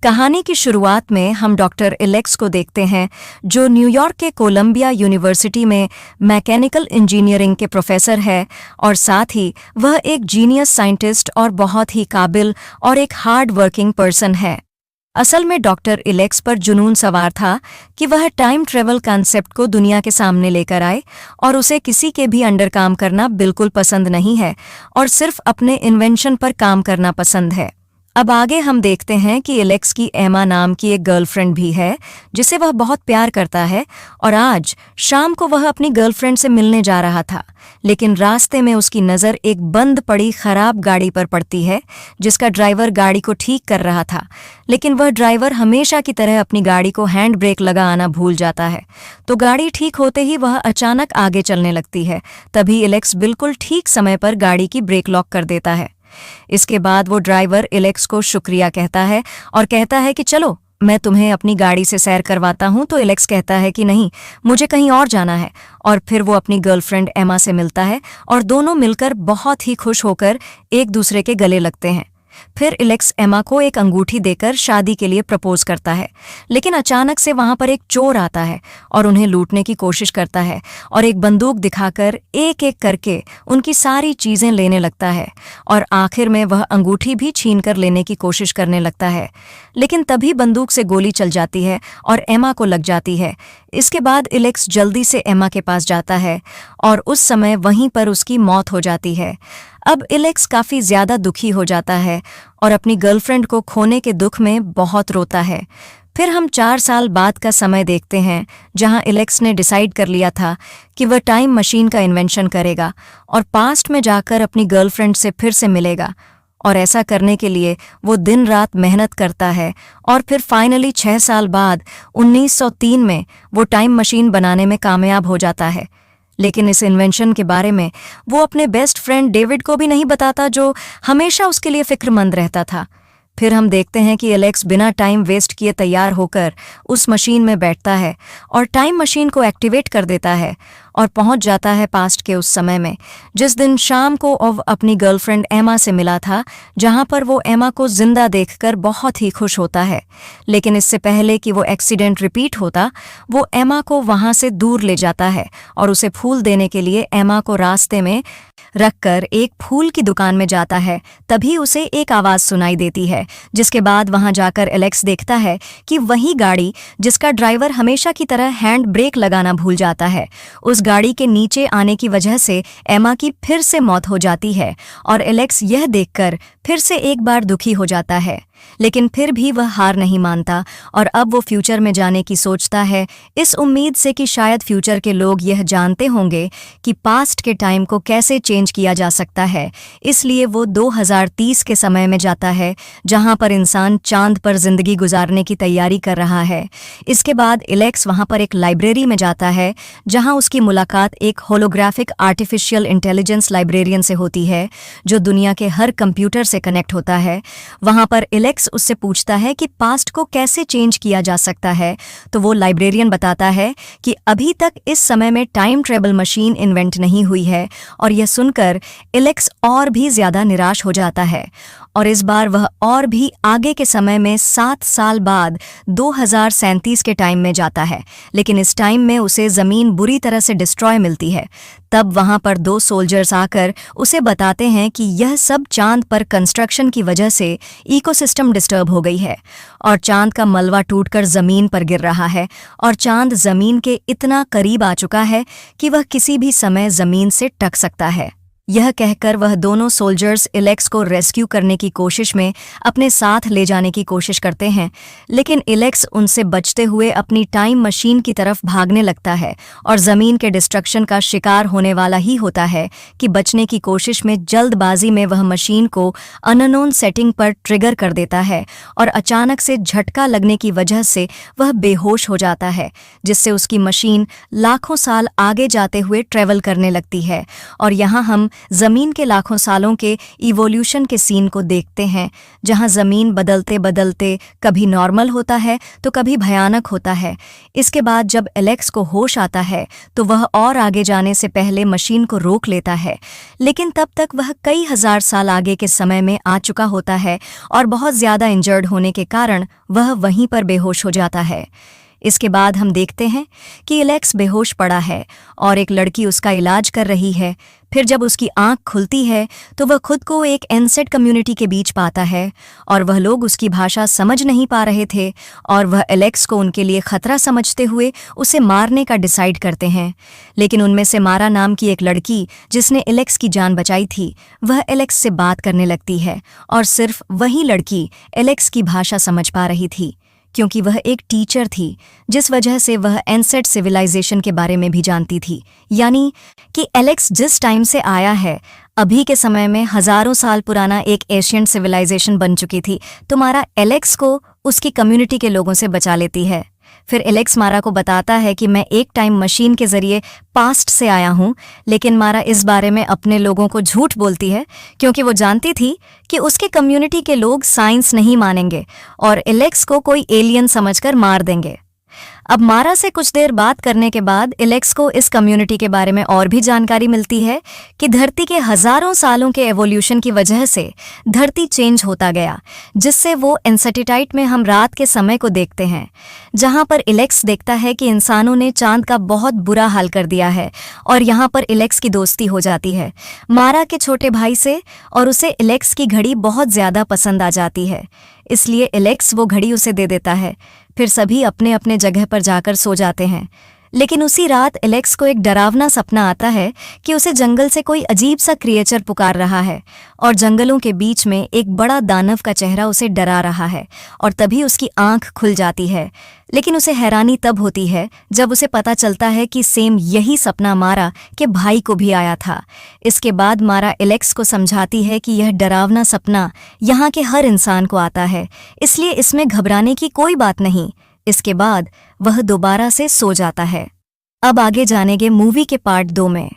कहानी की शुरुआत में हम डॉक्टर एलेक्स को देखते हैं, जो न्यूयॉर्क के कोलंबिया यूनिवर्सिटी में मैकेनिकल इंजीनियरिंग के प्रोफेसर है और साथ ही वह एक जीनियस साइंटिस्ट और बहुत ही काबिल और एक हार्ड वर्किंग पर्सन है। असल में डॉक्टर एलेक्स पर जुनून सवार था कि वह टाइम ट्रेवल कॉन्सेप्ट को दुनिया के सामने लेकर आए और उसे किसी के भी अंडर काम करना बिल्कुल पसंद नहीं है और सिर्फ अपने इन्वेंशन पर काम करना पसंद है। अब आगे हम देखते हैं कि एलेक्स की एमा नाम की एक गर्लफ्रेंड भी है जिसे वह बहुत प्यार करता है और आज शाम को वह अपनी गर्लफ्रेंड से मिलने जा रहा था, लेकिन रास्ते में उसकी नज़र एक बंद पड़ी खराब गाड़ी पर पड़ती है जिसका ड्राइवर गाड़ी को ठीक कर रहा था, लेकिन वह ड्राइवर हमेशा की तरह अपनी गाड़ी को हैंड ब्रेक लगा आना भूल जाता है। तो गाड़ी ठीक होते ही वह अचानक आगे चलने लगती है। तभी एलेक्स बिल्कुल ठीक समय पर गाड़ी की ब्रेक लॉक कर देता है। इसके बाद वो ड्राइवर एलेक्स को शुक्रिया कहता है और कहता है कि चलो मैं तुम्हें अपनी गाड़ी से सैर करवाता हूं। तो एलेक्स कहता है कि नहीं, मुझे कहीं और जाना है, और फिर वो अपनी गर्लफ्रेंड एमा से मिलता है और दोनों मिलकर बहुत ही खुश होकर एक दूसरे के गले लगते हैं। फिर एलेक्स एमा को एक अंगूठी देकर शादी के लिए प्रपोज करता है, लेकिन अचानक से वहां पर एक चोर आता है और उन्हें लूटने की कोशिश करता है और एक बंदूक दिखाकर एक एक करके उनकी सारी चीजें लेने लगता है और आखिर में वह अंगूठी भी छीनकर लेने की कोशिश करने लगता है, लेकिन तभी बंदूक से गोली चल जाती है और एमा को लग जाती है। इसके बाद एलेक्स जल्दी से एमा के पास जाता है और उस समय वहीं पर उसकी मौत हो जाती है। अब एलेक्स काफ़ी ज़्यादा दुखी हो जाता है और अपनी गर्लफ्रेंड को खोने के दुख में बहुत रोता है। फिर हम 4 साल बाद का समय देखते हैं जहां एलेक्स ने डिसाइड कर लिया था कि वह टाइम मशीन का इन्वेंशन करेगा और पास्ट में जाकर अपनी गर्लफ्रेंड से फिर से मिलेगा, और ऐसा करने के लिए वो दिन रात मेहनत करता है और फिर फाइनली 6 साल बाद 1903 में वो टाइम मशीन बनाने में कामयाब हो जाता है। लेकिन इस इन्वेंशन के बारे में वो अपने बेस्ट फ्रेंड डेविड को भी नहीं बताता, जो हमेशा उसके लिए फिक्रमंद रहता था। फिर हम देखते हैं कि एलेक्स बिना टाइम वेस्ट किए तैयार होकर उस मशीन में बैठता है और टाइम मशीन को एक्टिवेट कर देता है और पहुंच जाता है पास्ट के उस समय में जिस दिन शाम को वो अपनी गर्लफ्रेंड एमा से मिला था, जहां पर वो एमा को जिंदा देखकर बहुत ही खुश होता है। लेकिन इससे पहले कि वो एक्सीडेंट रिपीट होता, वो एमा को वहां से दूर ले जाता है और उसे फूल देने के लिए एमा को रास्ते में रखकर एक फूल की दुकान में जाता है। तभी उसे एक आवाज़ सुनाई देती है, जिसके बाद वहां जाकर एलेक्स देखता है कि वही गाड़ी जिसका ड्राइवर हमेशा की तरह हैंड ब्रेक लगाना भूल जाता है, उस गाड़ी के नीचे आने की वजह से एमा की फिर से मौत हो जाती है और एलेक्स यह देखकर फिर से एक बार दुखी हो जाता है। लेकिन फिर भी वह हार नहीं मानता और अब वो फ्यूचर में जाने की सोचता है, इस उम्मीद से कि शायद फ्यूचर के लोग यह जानते होंगे कि पास्ट के टाइम को कैसे चेंज किया जा सकता है। इसलिए वो 2030 के समय में जाता है, जहां पर इंसान चांद पर जिंदगी गुजारने की तैयारी कर रहा है। इसके बाद एलेक्स वहां पर एक लाइब्रेरी में जाता है, जहां उसकी मुलाकात एक होलोग्राफिक आर्टिफिशियल इंटेलिजेंस लाइब्रेरियन से होती है, जो दुनिया के हर कंप्यूटर से कनेक्ट होता है। वहां पर एलेक्स उससे पूछता है कि पास्ट को कैसे चेंज किया जा सकता है, तो वो लाइब्रेरियन बताता है कि अभी तक इस समय में टाइम ट्रेवल मशीन इन्वेंट नहीं हुई है, और यह सुनकर एलेक्स और भी ज्यादा निराश हो जाता है और इस बार वह और भी आगे के समय में 7 साल बाद 2037 के टाइम में जाता है। लेकिन इस टाइम में उसे ज़मीन बुरी तरह से डिस्ट्रॉय मिलती है। तब वहां पर 2 सोल्जर्स आकर उसे बताते हैं कि यह सब चांद पर कंस्ट्रक्शन की वजह से इकोसिस्टम डिस्टर्ब हो गई है और चांद का मलबा टूटकर ज़मीन पर गिर रहा है और चांद ज़मीन के इतना करीब आ चुका है कि वह किसी भी समय ज़मीन से टक सकता है। यह कहकर वह दोनों सोल्जर्स एलेक्स को रेस्क्यू करने की कोशिश में अपने साथ ले जाने की कोशिश करते हैं, लेकिन एलेक्स उनसे बचते हुए अपनी टाइम मशीन की तरफ भागने लगता है और ज़मीन के डिस्ट्रक्शन का शिकार होने वाला ही होता है कि बचने की कोशिश में जल्दबाजी में वह मशीन को अननोन सेटिंग पर ट्रिगर कर देता है और अचानक से झटका लगने की वजह से वह बेहोश हो जाता है, जिससे उसकी मशीन लाखों साल आगे जाते हुए ट्रेवल करने लगती है। और यहाँ हम जमीन के लाखों सालों के इवोल्यूशन के सीन को देखते हैं, जहां जमीन बदलते बदलते कभी नॉर्मल होता है तो कभी भयानक होता है। इसके बाद जब एलेक्स को होश आता है तो वह और आगे जाने से पहले मशीन को रोक लेता है, लेकिन तब तक वह कई हजार साल आगे के समय में आ चुका होता है और बहुत ज्यादा इंजर्ड होने के कारण वह वहीं पर बेहोश हो जाता है। इसके बाद हम देखते हैं कि एलेक्स बेहोश पड़ा है और एक लड़की उसका इलाज कर रही है। फिर जब उसकी आंख खुलती है तो वह खुद को एक एनसेट कम्युनिटी के बीच पाता है और वह लोग उसकी भाषा समझ नहीं पा रहे थे और वह एलेक्स को उनके लिए खतरा समझते हुए उसे मारने का डिसाइड करते हैं। लेकिन उनमें से मारा नाम की एक लड़की, जिसने एलेक्स की जान बचाई थी, वह एलेक्स से बात करने लगती है और सिर्फ वही लड़की एलेक्स की भाषा समझ पा रही थी, क्योंकि वह एक टीचर थी, जिस वजह से वह एनसेट सिविलाइजेशन के बारे में भी जानती थी। यानी कि एलेक्स जिस टाइम से आया है, अभी के समय में हजारों साल पुराना एक एशियन सिविलाइजेशन बन चुकी थी, तो मारा एलेक्स को उसकी कम्युनिटी के लोगों से बचा लेती है। फिर एलेक्स मारा को बताता है कि मैं एक टाइम मशीन के जरिए पास्ट से आया हूं, लेकिन मारा इस बारे में अपने लोगों को झूठ बोलती है, क्योंकि वो जानती थी कि उसके कम्युनिटी के लोग साइंस नहीं मानेंगे और एलेक्स को कोई एलियन समझकर मार देंगे। अब मारा से कुछ देर बात करने के बाद एलेक्स को इस कम्युनिटी के बारे में और भी जानकारी मिलती है कि धरती के हजारों सालों के एवोल्यूशन की वजह से धरती चेंज होता गया, जिससे वो एनसेटिटाइट में हम रात के समय को देखते हैं, जहां पर एलेक्स देखता है कि इंसानों ने चांद का बहुत बुरा हाल कर दिया है और यहां पर एलेक्स की दोस्ती हो जाती है मारा के छोटे भाई से और उसे एलेक्स की घड़ी बहुत ज्यादा पसंद आ जाती है, इसलिए एलेक्स वो घड़ी उसे दे देता है। फिर सभी अपने अपने जगह पर जाकर सो जाते हैं। लेकिन उसी रात एलेक्स को एक डरावना सपना आता है कि उसे जंगल से कोई अजीब सा क्रिएचर पुकार रहा है और जंगलों के बीच में एक बड़ा दानव का चेहरा उसे डरा रहा है और तभी उसकी आंख खुल जाती है। लेकिन उसे हैरानी तब होती है जब उसे पता चलता है कि सेम यही सपना मारा के भाई को भी आया था। इसके बाद मारा एलेक्स को समझाती है कि यह डरावना सपना यहाँ के हर इंसान को आता है, इसलिए इसमें घबराने की कोई बात नहीं। इसके बाद वह दोबारा से सो जाता है। अब आगे जानेंगे मूवी के पार्ट 2 में।